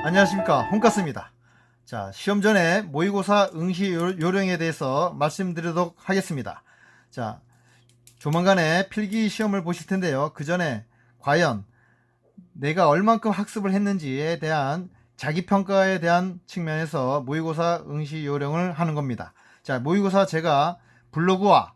안녕하십니까, 홍가스입니다. 자, 시험 전에 모의고사 응시 요령에 대해서 말씀드리도록 하겠습니다. 자, 조만간에 필기 시험을 보실 텐데요. 그 전에 과연 내가 얼만큼 학습을 했는지에 대한 자기평가에 대한 측면에서 모의고사 응시 요령을 하는 겁니다. 자, 모의고사 제가 블로그와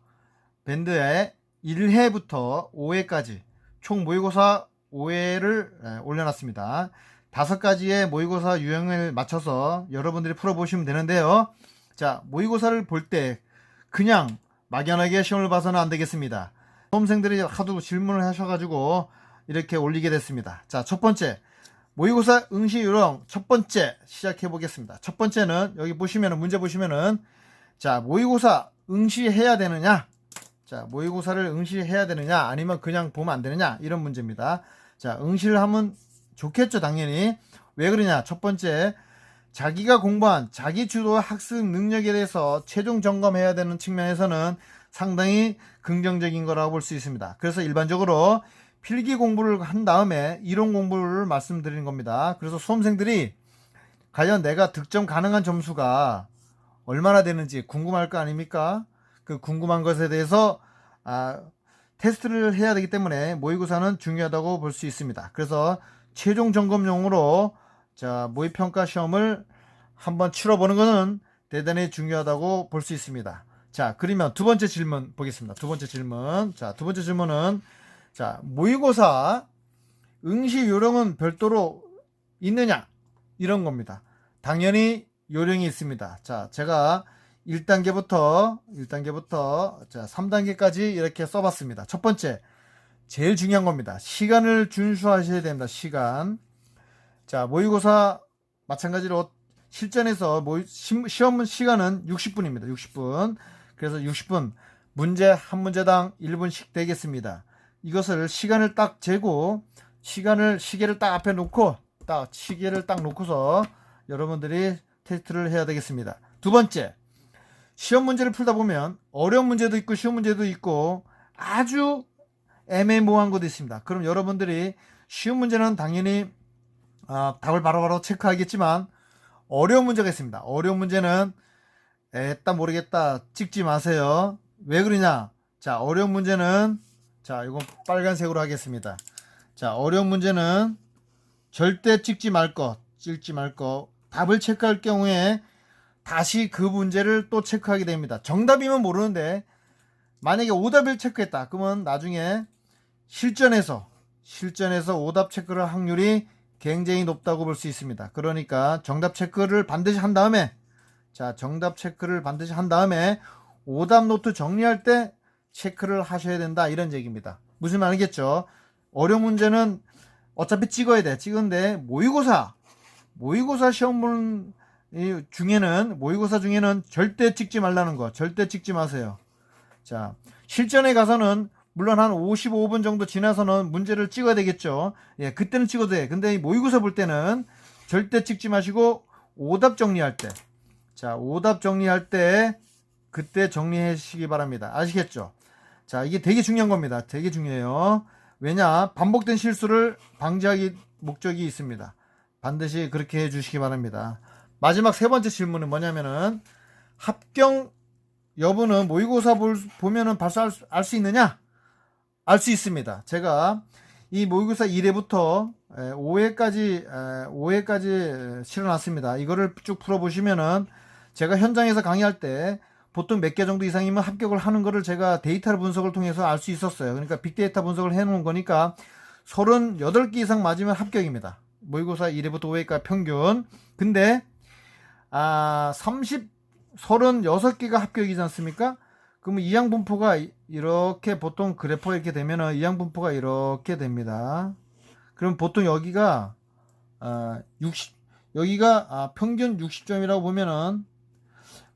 밴드에 1회부터 5회까지 총 모의고사 5회를 올려놨습니다. 5가지의 모의고사 유형을 맞춰서 여러분들이 풀어보시면 되는데요. 자, 모의고사를 볼 때 그냥 막연하게 시험을 봐서는 안 되겠습니다. 수험생들이 하도 질문을 하셔가지고 이렇게 올리게 됐습니다. 자, 첫 번째 모의고사 응시 요령 첫 번째 시작해 보겠습니다. 첫 번째는 여기 보시면은 문제 보시면은 자, 모의고사 응시해야 되느냐, 자, 모의고사를 응시해야 되느냐 아니면 그냥 보면 안 되느냐, 이런 문제입니다. 자, 응시를 하면 좋겠죠, 당연히. 왜 그러냐? 첫 번째, 자기가 공부한 자기 주도 학습 능력에 대해서 최종 점검해야 되는 측면에서는 상당히 긍정적인 거라고 볼 수 있습니다. 그래서 일반적으로 필기 공부를 한 다음에 이론 공부를 말씀드리는 겁니다. 그래서 수험생들이 과연 내가 득점 가능한 점수가 얼마나 되는지 궁금할 거 아닙니까? 그 궁금한 것에 대해서 테스트를 해야 되기 때문에 모의고사는 중요하다고 볼 수 있습니다. 그래서 최종 점검용으로 자, 모의평가 시험을 한번 치러보는 것은 대단히 중요하다고 볼 수 있습니다. 자, 그러면 두 번째 질문 보겠습니다. 두 번째 질문. 자, 두 번째 질문은 자, 모의고사 응시 요령은 별도로 있느냐? 이런 겁니다. 당연히 요령이 있습니다. 자, 제가 1단계부터 자, 3단계까지 이렇게 써봤습니다. 첫 번째, 제일 중요한 겁니다. 시간을 준수하셔야 됩니다. 시간. 자, 모의고사 마찬가지로 실전에서 시험 시간은 60분입니다. 60분. 그래서 60분 문제 한 문제당 1분씩 되겠습니다. 이것을 시간을 딱 재고 시계를 딱 앞에 놓고 시계를 딱 놓고서 여러분들이 테스트를 해야 되겠습니다. 두 번째, 시험 문제를 풀다 보면 어려운 문제도 있고 쉬운 문제도 있고 아주 애매모호한 것도 있습니다. 그럼 여러분들이 쉬운 문제는 당연히 답을 바로바로 체크하겠지만 어려운 문제가 있습니다. 어려운 문제는 에따 모르겠다 찍지 마세요. 왜 그러냐? 자, 어려운 문제는 자, 이건 빨간색으로 하겠습니다. 자, 어려운 문제는 절대 찍지 말 것. 답을 체크할 경우에 다시 그 문제를 또 체크하게 됩니다. 정답이면 모르는데 만약에 오답을 체크했다. 그러면 나중에 실전에서 오답 체크를 할 확률이 굉장히 높다고 볼 수 있습니다. 그러니까 정답 체크를 반드시 한 다음에 오답 노트 정리할 때 체크를 하셔야 된다, 이런 얘기입니다. 무슨 말이겠죠? 어려운 문제는 어차피 찍어야 돼. 찍은데 모의고사 시험 중에는 모의고사 중에는 절대 찍지 말라는 거. 절대 찍지 마세요. 자, 실전에 가서는 물론 한 55분 정도 지나서는 문제를 찍어야 되겠죠. 예, 그때는 찍어도 돼. 근데 이 모의고사 볼 때는 절대 찍지 마시고 오답 정리할 때 그때 정리해 주시기 바랍니다. 아시겠죠? 자, 이게 되게 중요한 겁니다. 되게 중요해요. 왜냐? 반복된 실수를 방지하기 목적이 있습니다. 반드시 그렇게 해 주시기 바랍니다. 마지막 세 번째 질문은 뭐냐면은 합격 여부는 모의고사 보면은 벌써 알 수 있느냐? 알 수 있습니다. 제가 이 모의고사 1회부터 5회까지 실어놨습니다. 이거를 쭉 풀어보시면은 제가 현장에서 강의할 때 보통 몇 개 정도 이상이면 합격을 하는 거를 제가 데이터를 분석을 통해서 알 수 있었어요. 그러니까 빅데이터 분석을 해놓은 거니까 38개 이상 맞으면 합격입니다. 모의고사 1회부터 5회까지 평균. 근데 36개가 합격이지 않습니까? 그러면 이항분포가 이렇게 보통 그래프가 이렇게 되면은 이항분포가 이렇게 됩니다. 그럼 보통 여기가 평균 60점이라고 보면은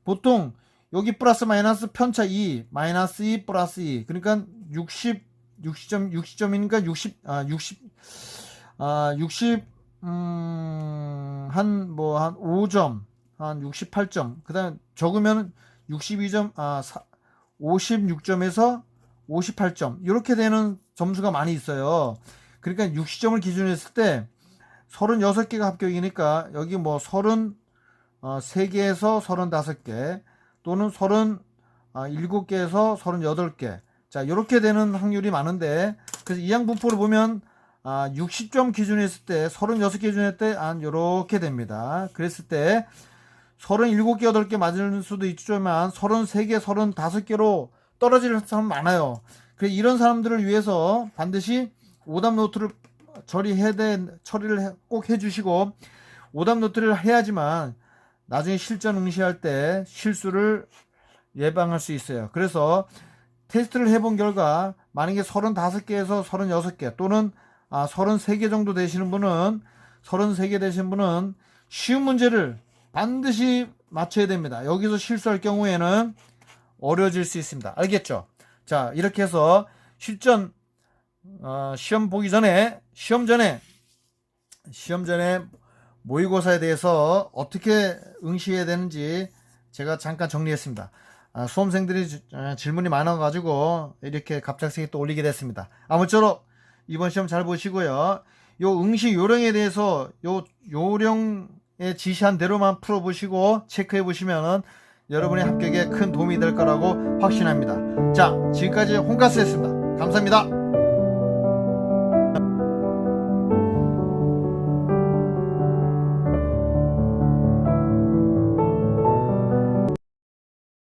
보통 여기 플러스 마이너스 편차 2, 마이너스 2, 플러스 2. 그러니까 60점이니까 60, 한 5점, 한 68점. 그 다음에 적으면 62점, 56점에서 58점. 이렇게 되는 점수가 많이 있어요. 그러니까 60점을 기준으로 했을 때 36개가 합격이니까 여기 뭐 33개에서 35개 또는 37개에서 38개. 자, 이렇게 되는 확률이 많은데, 그래서 이항분포를 보면 60점 기준에 했을 때 36개 기준에 했을 때 요렇게 됩니다. 그랬을 때 37개, 8개 맞을 수도 있지만 33개, 35개로 떨어질 사람 많아요. 그래서 이런 사람들을 위해서 반드시 오답 노트를 처리를 꼭 해주시고, 오답 노트를 해야지만 나중에 실전 응시할 때 실수를 예방할 수 있어요. 그래서 테스트를 해본 결과 만약에 35개에서 36개 또는 33개 정도 되시는 분은 33개 되신 분은 쉬운 문제를 반드시 맞춰야 됩니다. 여기서 실수할 경우에는 어려워질 수 있습니다. 알겠죠? 자, 이렇게 해서 실전 시험 보기 전에 시험 전에 모의고사에 대해서 어떻게 응시해야 되는지 제가 잠깐 정리했습니다. 수험생들이 질문이 많아가지고 이렇게 갑작스럽게 또 올리게 됐습니다. 아무쪼록 이번 시험 잘 보시고요. 요 응시 요령에 대해서 요 요령에 지시한 대로만 풀어보시고 체크해 보시면 여러분의 합격에 큰 도움이 될 거라고 확신합니다. 자, 지금까지 홍가스였습니다. 감사합니다.